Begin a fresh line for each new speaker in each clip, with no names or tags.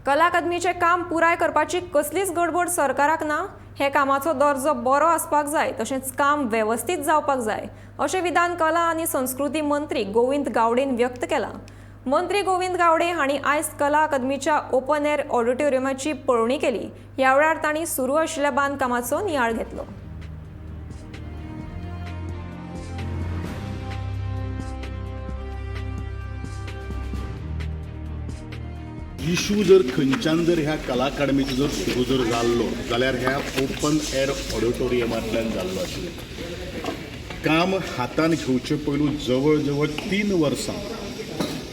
कला अकादमीचे काम पुराय करपाची कसलीच गडबड सरकाराक ना। हे कामाचो दर्जो बरो आसपाक जाय, तशेंच काम व्यवस्थित जावपाक जाय अशें विधान कला आनी संस्कृती मंत्री गोविंद गावडेन व्यक्त केला। मंत्री गोविंद गावडे हांणी आयज कला अकादमीच्या ओपन एअर ऑडिटोरियमाची पळोवणी केली। ह्या वेळार तांणी सुरू आशिल्ल्या बांदकामाचो नियाळ घेतलो।
इशू जर खंयच्यान जर ह्या कला अकादमीचो जर सुरू जर जाल्लो जाल्यार ह्या ओपन एअर ऑडिटोरियमांतल्यान जाल्लो आशिल्लें। काम हातान घेवचे पयलू जवळ जवळ 3 वर्सां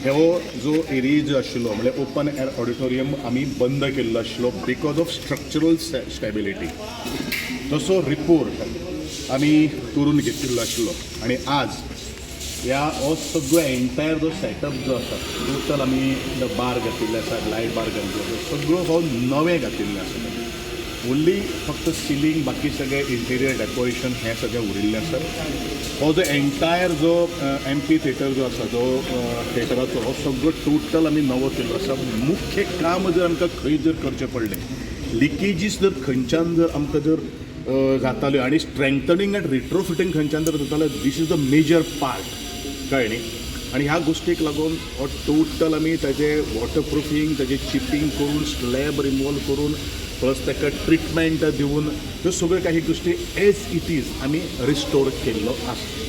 हो जो एरिया जो आशिल्लो म्हणजे ओपन एअर ऑडिटोरियम आमी बंद केल्लो आशिल्लो बिकॉज ऑफ स्ट्रक्चरल स्टॅबिलिटी। तसो रिपोर्ट आमी करून घेतिल्लो आशिल्लो आनी आज ह्या हो सगळो एंटायर जो सेटअप जो आसा टोटल आमी बार घातिल्ले आसा, लायट बार घातिल्लो आसा, सगळो हो नवे घातिल्ले आसा। ओन्ली फक्त सिलींग बाकी सगळे इंटिरियर डेकोरेशन हें सगळें उरिल्लें आसा। हो जो एंटायर जो एम्पी थिएटर जो आसा जो थिएटराचो हो सगळो टोटल आमी नवो केल्लो आसा। मुख्य काम जर आमकां खंय जर करचें पडलें, लिकेजीस जर खंयच्यान जर आमकां जर जाताल्यो आनी स्ट्रेंथनिंग एंड रिट्रोफिटींग खंयच्यान जर जातालें, this is the major part कळ्ळें न्ही। आनी ह्या गोश्टीक लागून हो टोटल आमी ताजें वॉटरप्रुफींग ताजें चिपींग करून स्लॅब रिमूवल करून प्लस ताका ट्रिटमेंट दिवन ह्यो सगळ्यो काही गोश्टी एज इट इज आमी रिस्टोर केल्लो आसा।